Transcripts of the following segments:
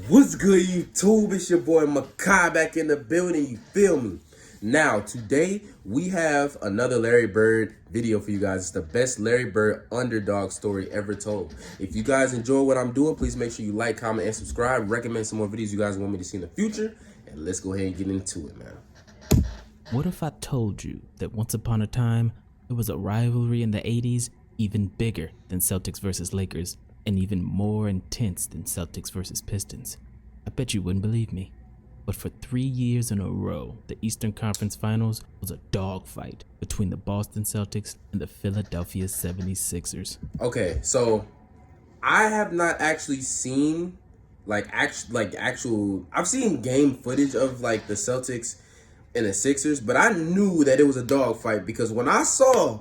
What's good, YouTube? It's your boy Mekhi back in the building, you feel me? Now, today, we have another Larry Bird video for you guys. It's the best Larry Bird underdog story ever told. If you guys enjoy what I'm doing, please make sure you like, comment, and subscribe. Recommend some more videos you guys want me to see in the future. And let's go ahead and get into it, man. What if I told you that once upon a time, there was a rivalry in the 80s even bigger than Celtics versus Lakers and even more intense than Celtics versus Pistons? I bet you wouldn't believe me. But for 3 years in a row, the Eastern Conference Finals was a dogfight between the Boston Celtics and the Philadelphia 76ers. Okay, so I have not actually seen I've seen game footage of like the Celtics and the Sixers, but I knew that it was a dogfight because when I saw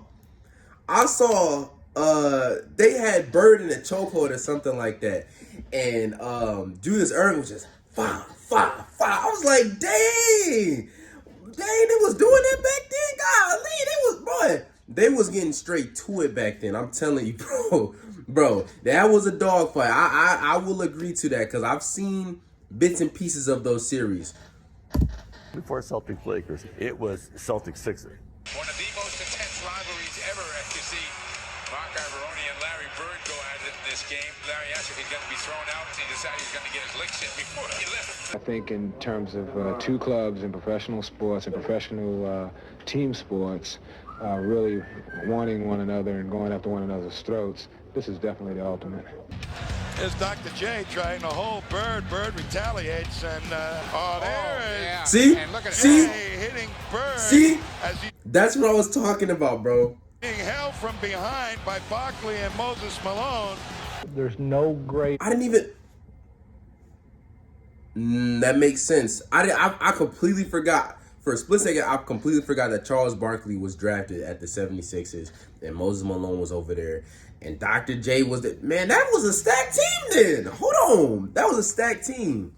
they had Bird in a chokehold or something like that, and Julius Erving was just fire. I was like, dang, they was doing that back then. Golly, they was getting straight to it back then. I'm telling you, bro, that was a dogfight. I will agree to that because I've seen bits and pieces of those series. Before Celtics Lakers, it was Celtics Sixers. One of the most intense rivalries ever, as you see Mark Iavaroni and Larry Bird go at it in this game. Larry asked if he's going to be thrown out, and he decided he's going to get his licks in before he left. I think in terms of two clubs in professional sports and professional team sports, really wanting one another and going after one another's throats, this is definitely the ultimate. Is Dr. J trying to hold Bird. Bird retaliates, and there is. See? And look at See? hitting Bird. See? As he That's what I was talking about, bro. being held from behind by Barkley and Moses Malone. There's no great. I didn't even. That makes sense. I completely forgot. For a split second, I completely forgot that Charles Barkley was drafted at the 76ers and Moses Malone was over there. And Dr. J was the man. That was a stacked team then. Hold on. That was a stacked team.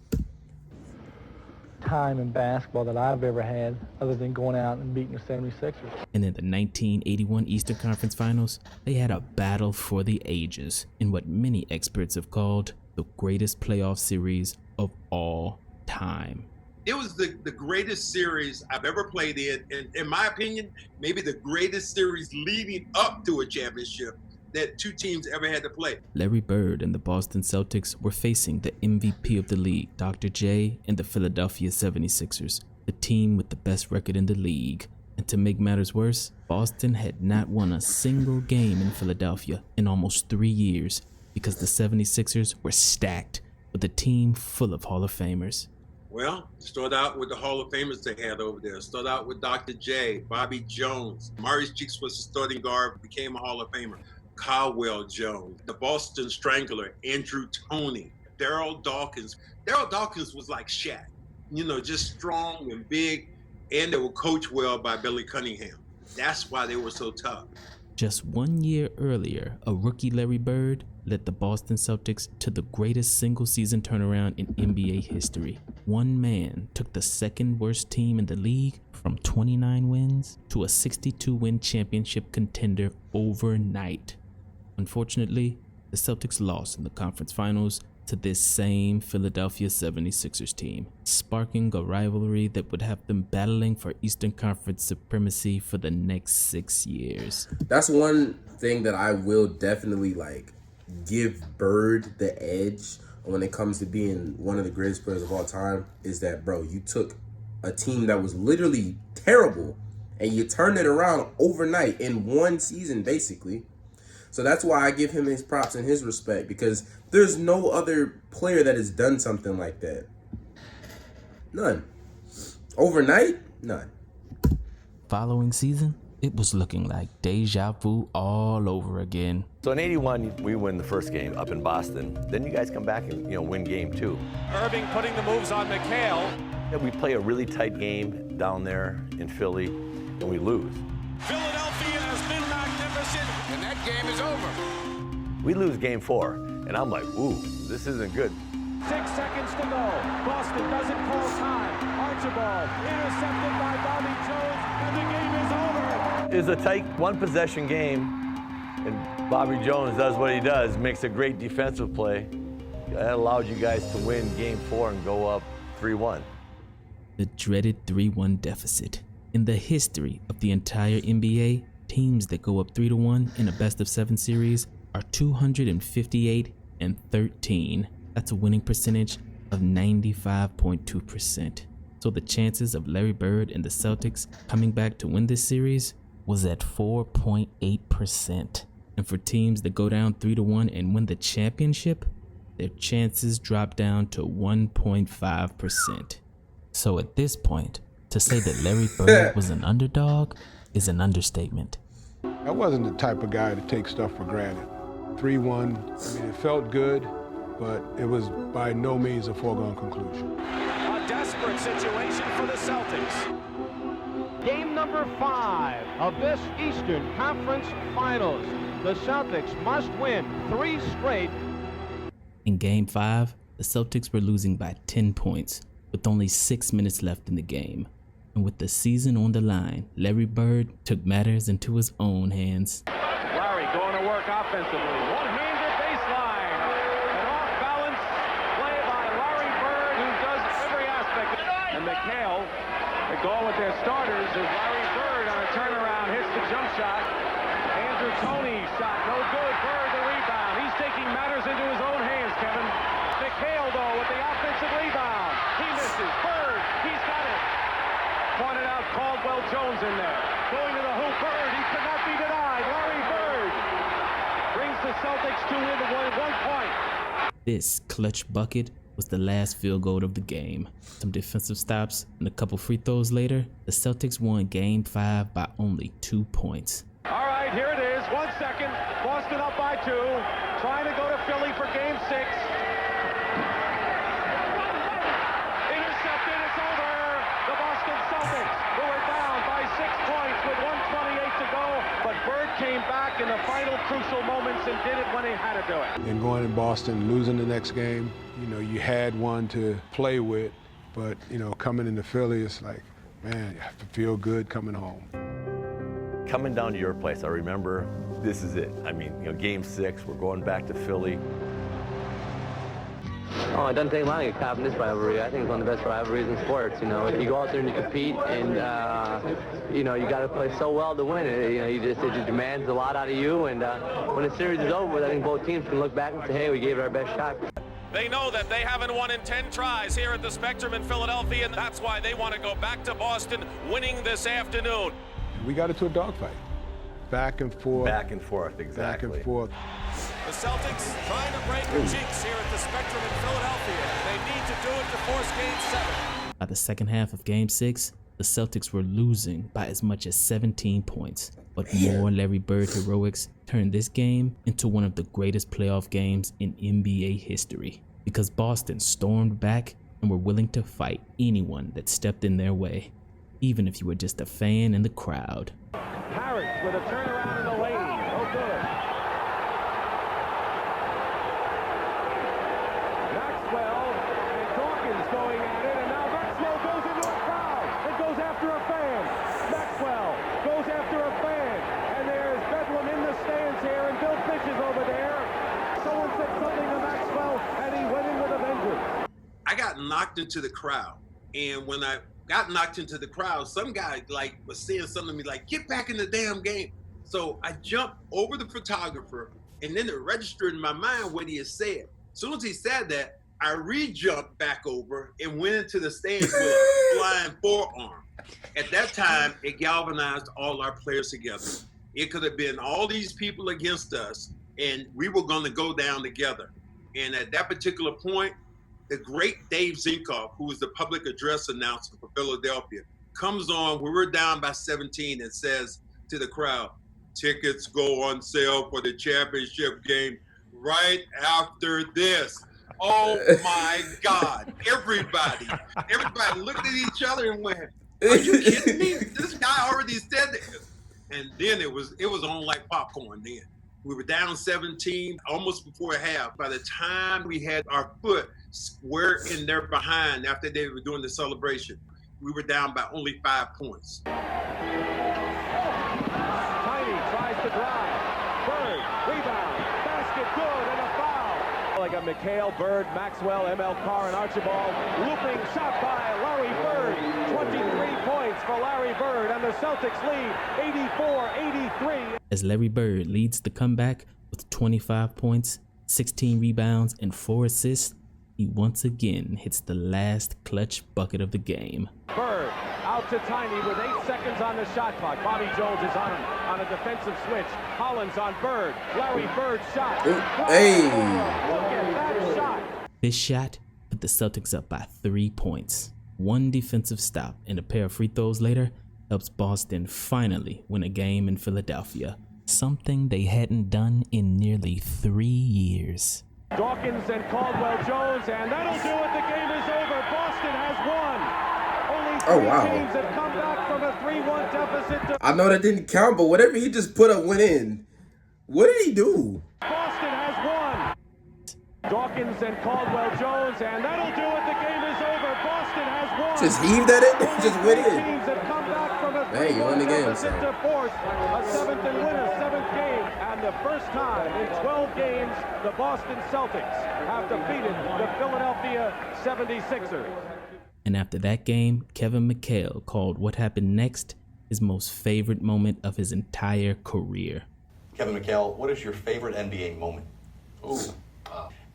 Time in basketball that I've ever had other than going out and beating the 76ers. And in the 1981 Eastern Conference Finals, they had a battle for the ages in what many experts have called the greatest playoff series of all time. It was the greatest series I've ever played in my opinion, maybe the greatest series leading up to a championship that two teams ever had to play. Larry Bird and the Boston Celtics were facing the MVP of the league, Dr. J, and the Philadelphia 76ers, the team with the best record in the league. And to make matters worse, Boston had not won a single game in Philadelphia in almost 3 years because the 76ers were stacked with a team full of Hall of Famers. Well, start out with the Hall of Famers they had over there. Start out with Dr. J, Bobby Jones. Maurice Cheeks was the starting guard, became a Hall of Famer. Caldwell Jones, the Boston Strangler, Andrew Toney, Daryl Dawkins. Daryl Dawkins was like Shaq, just strong and big, and they were coached well by Billy Cunningham. That's why they were so tough. Just 1 year earlier, a rookie Larry Bird led the Boston Celtics to the greatest single-season turnaround in NBA history. One man took the second worst team in the league from 29 wins to a 62-win championship contender overnight. Unfortunately, the Celtics lost in the conference finals to this same Philadelphia 76ers team, sparking a rivalry that would have them battling for Eastern Conference supremacy for the next 6 years. That's one thing that I will definitely give Bird the edge when it comes to being one of the greatest players of all time is that, bro, you took a team that was literally terrible and you turned it around overnight in one season, basically. So that's why I give him his props and his respect, because there's no other player that has done something like that. None. Overnight? None. Following season, it was looking like deja vu all over again. So in '81, we win the first game up in Boston. Then you guys come back and win game two. Irving putting the moves on Mekhi. We play a really tight game down there in Philly, and we lose. Philadelphia has been magnificent, and that game is over. We lose game four, and I'm like, ooh, this isn't good. 6 seconds to go. Boston doesn't call time. Archibald intercepted by Bobby Jones, and the game is over. It's a tight one-possession game, and Bobby Jones does what he does, makes a great defensive play, That allowed you guys to win Game 4 and go up 3-1. The dreaded 3-1 deficit. In the history of the entire NBA, teams that go up 3-1 in a best-of-7 series are 258-13. That's a winning percentage of 95.2%. So the chances of Larry Bird and the Celtics coming back to win this series was at 4.8%. And for teams that go down 3-1 and win the championship, their chances drop down to 1.5%. So at this point, to say that Larry Bird was an underdog is an understatement. I wasn't the type of guy to take stuff for granted. 3-1, I mean, it felt good, but it was by no means a foregone conclusion. A desperate situation for the Celtics. Game number 5 of this Eastern Conference Finals. The Celtics must win 3 straight. In Game 5, the Celtics were losing by 10 points, with only 6 minutes left in the game. And with the season on the line, Larry Bird took matters into his own hands. Larry going to work offensively. One-handed baseline. An off-balance play by Larry Bird, who does every aspect. And Mekhi, they're going with their starters as Larry Bird on a turnaround hits the jump shot. Andrew Toney shot, no good. Bird the rebound. He's taking matters into his own hands, Kevin. Mekhi, though, with the offensive rebound. He misses. Bird, he's got it. Pointed out Caldwell Jones in there. Going to the hoop, Bird, he could not be denied. Larry Bird brings the Celtics to win 1 point. This clutch bucket was the last field goal of the game. Some defensive stops and a couple free throws later, the Celtics won Game 5 by only 2 points. All right, here it is. 1 second. Boston up by 2. Trying to go to Philly for Game 6. Intercepted. It's over. The Boston Celtics, who are down by 6 points with 1:28 to go. But Bird came back in the final crucial moments and did it when he had to do it. And going in Boston, losing the next game, you know, you had one to play with, but, you know, coming into Philly, it's like, man, you have to feel good coming home. Coming down to your place, I remember this is it. I mean, you know, Game 6, we're going back to Philly. Oh, it doesn't take long to get caught in this rivalry. I think it's one of the best rivalries in sports. You know, you go out there and you compete, and you know, you got to play so well to win it. You know, it just demands a lot out of you. And when the series is over, I think both teams can look back and say, hey, we gave it our best shot. They know that they haven't won in 10 tries here at the Spectrum in Philadelphia, and that's why they want to go back to Boston, winning this afternoon. We got into a dogfight. Back and forth. Back and forth, exactly. Back and forth. The Celtics trying to break the jinx here at the Spectrum in Philadelphia. They need to do it to force Game 7. By the second half of Game 6, the Celtics were losing by as much as 17 points. But more Larry Bird heroics turned this game into one of the greatest playoff games in NBA history, because Boston stormed back and were willing to fight anyone that stepped in their way, even if you were just a fan in the crowd. Harris with a turnaround in the lane. No good. Maxwell and Dawkins going at it, and now Maxwell goes into a crowd and goes after a fan. Maxwell goes after a fan, and there's Bedlam in the stands here, and Bill Fish is over there. Someone said something to Maxwell, and he went in with a vengeance. I got knocked into the crowd, and when I got knocked into the crowd, some guy was saying something to me like, get back in the damn game. So I jumped over the photographer, and then it registered in my mind what he had said. As soon as he said that, I re-jumped back over and went into the stands with a flying forearm. At that time, it galvanized all our players together. It could have been all these people against us, and we were going to go down together. And at that particular point, the great Dave Zinkoff, who was the public address announcer for Philadelphia, comes on when we're down by 17 and says to the crowd, tickets go on sale for the championship game right after this. Oh my God, everybody looked at each other and went, are you kidding me? This guy already said that. And then it was on like popcorn then. We were down 17, almost before half. By the time we had our foot square in their behind after they were doing the celebration, we were down by only 5 points. Tiny tries to drive. Bird, rebound, basket good, and a foul. They got Mekhi, Bird, Maxwell, ML Carr, and Archibald. Looping shot by Larry Bird. 23 points for Larry Bird, and the Celtics lead 84-83. As Larry Bird leads the comeback with 25 points, 16 rebounds, and 4 assists, he once again hits the last clutch bucket of the game. Bird out to Tiny with 8 seconds on the shot clock. Bobby Jones is on him on a defensive switch. Hollins on Bird. Larry Bird shot. Hey! Look at that shot. This shot put the Celtics up by 3 points. One defensive stop and a pair of free throws later helps Boston finally win a game in Philadelphia, something they hadn't done in nearly 3 years. Dawkins and Caldwell Jones, and that'll do it. The game is over. Boston has won. Only 3 teams have come back from a 3-1 deficit. I know that didn't count, but whatever he just put up went in. What did he do? Boston has won. Dawkins and Caldwell Jones, and that'll do it. The game is over. Boston has won. Just heaved at it? Just went in. Teams have come back from a 3-1 you won the game, deficit to force a 7th and win a 7th game. And the first time in 12 games, the Boston Celtics have defeated the Philadelphia 76ers. And after that game, Kevin McHale called what happened next his most favorite moment of his entire career. Kevin McHale, what is your favorite NBA moment? Ooh.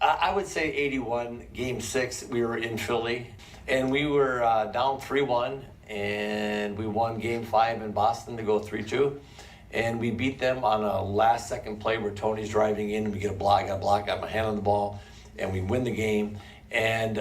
I would say 81, Game 6. We were in Philly, and we were down 3-1, and we won Game 5 in Boston to go 3-2. And we beat them on a last-second play where Tony's driving in, and we get a block, got my hand on the ball, and we win the game. And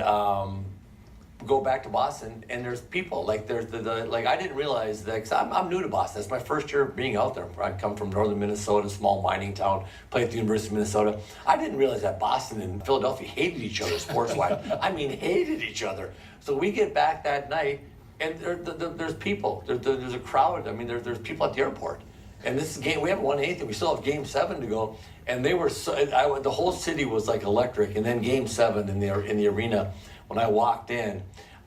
go back to Boston, and there's people like there's like I didn't realize that, because I'm new to Boston. It's my first year being out there. I come from northern Minnesota, small mining town, played at the University of Minnesota. I didn't realize that Boston and Philadelphia hated each other sports-wise. I mean, hated each other. So we get back that night, and there's people. There's a crowd. I mean, there's people at the airport. And this game, we haven't won anything. We still have Game 7 to go. And they were the whole city was like electric. And then Game 7 in the arena, when I walked in,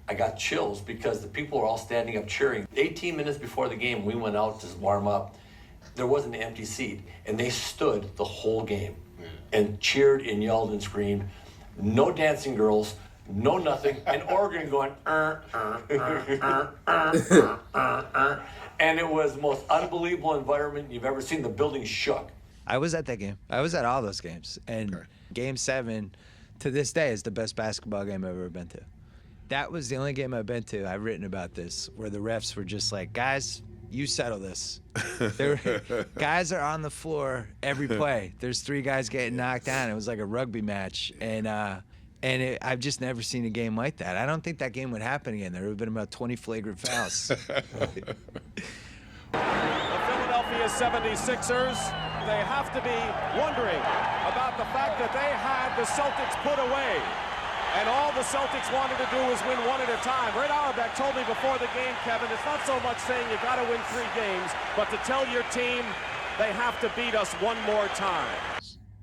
I got chills because the people were all standing up cheering. 18 minutes before the game, we went out to warm up. There wasn't an empty seat, and they stood the whole game and cheered and yelled and screamed. No dancing girls, no nothing. And Oregon going, and it was the most unbelievable environment you've ever seen. The building shook. I was at that game. I was at all those games. And Game 7, to this day, is the best basketball game I've ever been to. That was the only game I've been to, I've written about this, where the refs were just like, guys, you settle this. Guys are on the floor every play. There's 3 guys getting knocked down. It was like a rugby match. And I've just never seen a game like that. I don't think that game would happen again. There would have been about 20 flagrant fouls. The Philadelphia 76ers, they have to be wondering about the fact that they had the Celtics put away. And all the Celtics wanted to do was win one at a time. Red Auerbach told me before the game, Kevin, it's not so much saying you got to win 3 games, but to tell your team they have to beat us one more time.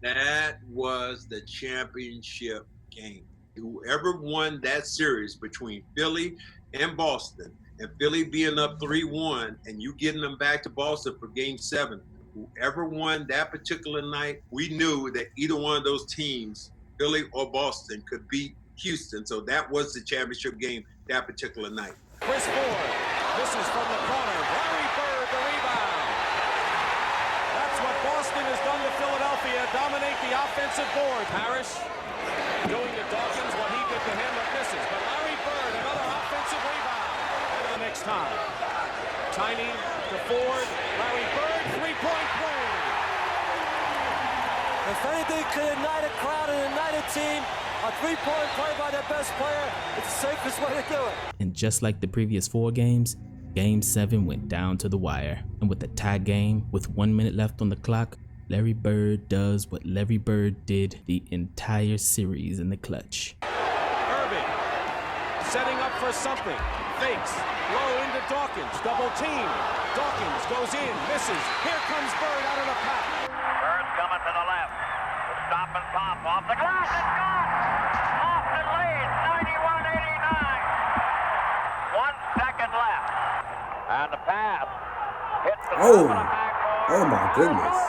That was the championship game. Whoever won that series between Philly and Boston, and Philly being up 3-1, and you getting them back to Boston for Game 7, whoever won that particular night, we knew that either one of those teams, Philly or Boston, could beat Houston. So that was the championship game that particular night. Chris Ford, this is from the corner. Larry Bird, the rebound. That's what Boston has done to Philadelphia, dominate the offensive board. Parrish doing to Dawkins what he did to him, but misses. But Larry Bird, another offensive rebound. And the next time. Tiny to Ford. Larry Bird, 3-point play. If anything could ignite a crowd and ignite a team, a 3-point play by their best player, it's the safest way to do it. And just like the previous 4 games, Game 7 went down to the wire. And with the tie game, with 1 minute left on the clock, Larry Bird does what Larry Bird did the entire series in the clutch. Irving setting up for something. Fakes. Low into Dawkins. Double team. Dawkins goes in. Misses. Here comes Bird out of the pack. Bird's coming to the left. The stop and pop off the glass. It's gone. Boston leads 91-89. 1 second left. And the pass hits the Oh. top of the backboard. Oh my goodness.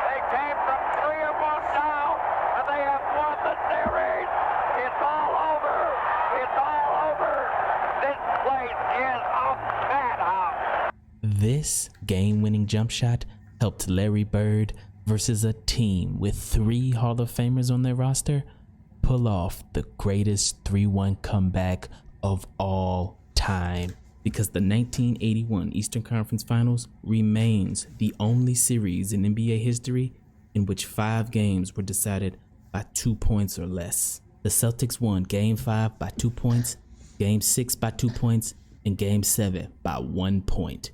They came from 3 or more down, and they have won the This game-winning jump shot helped Larry Bird versus a team with 3 Hall of Famers on their roster pull off the greatest 3-1 comeback of all time, because the 1981 Eastern Conference Finals remains the only series in NBA history in which 5 games were decided by 2 points or less. The Celtics won Game 5 by 2 points, Game 6 by 2 points, and Game 7 by 1 point.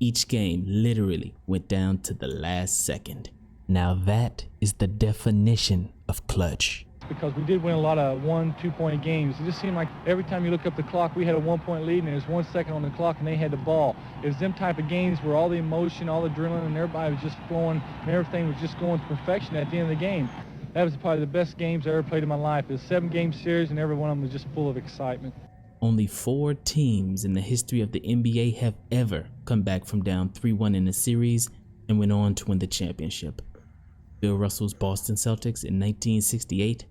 Each game literally went down to the last second. Now that is the definition of clutch. Because we did win a lot of 1-2 point games. It just seemed like every time you look up the clock, we had a 1 point lead and there's 1 second on the clock and they had the ball. It was them type of games where all the emotion, all the adrenaline, and everybody was just flowing and everything was just going to perfection at the end of the game. That was probably the best games I ever played in my life. It was a 7-game series and every one of them was just full of excitement. Only 4 teams in the history of the NBA have ever come back from down 3-1 in a series and went on to win the championship. Bill Russell's Boston Celtics in 1968,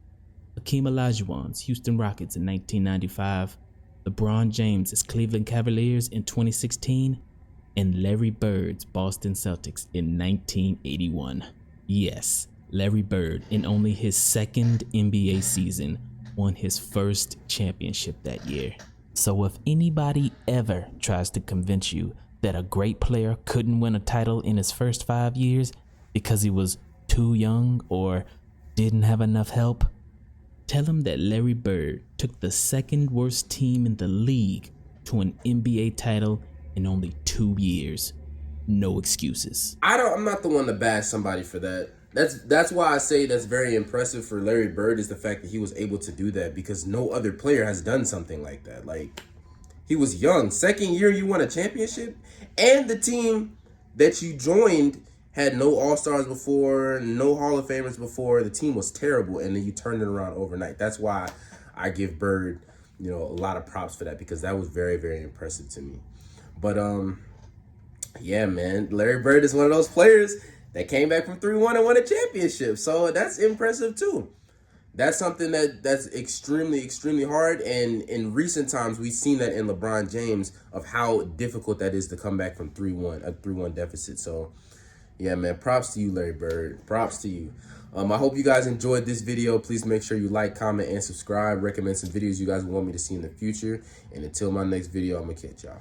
Hakeem Olajuwon's Houston Rockets in 1995, LeBron James's Cleveland Cavaliers in 2016, and Larry Bird's Boston Celtics in 1981. Yes, Larry Bird, in only his 2nd NBA season, won his first championship that year. So if anybody ever tries to convince you that a great player couldn't win a title in his first 5 years because he was too young or didn't have enough help, tell him that Larry Bird took the 2nd worst team in the league to an NBA title in only 2 years. No excuses. I'm not the one to bash somebody for that. That's why I say that's very impressive for Larry Bird, is the fact that he was able to do that, because no other player has done something like that. Like, he was young. 2nd year you won a championship, and the team that you joined had no All-Stars before, no Hall of Famers before. The team was terrible, and then you turned it around overnight. That's why I give Bird, a lot of props for that, because that was very, very impressive to me. But yeah, man, Larry Bird is one of those players that came back from 3-1 and won a championship. So that's impressive too. That's something that's extremely, extremely hard. And in recent times, we've seen that in LeBron James, of how difficult that is to come back from 3-1 deficit. So yeah, man, props to you, Larry Bird. Props to you. I hope you guys enjoyed this video. Please make sure you like, comment, and subscribe. Recommend some videos you guys want me to see in the future. And until my next video, I'm going to catch y'all.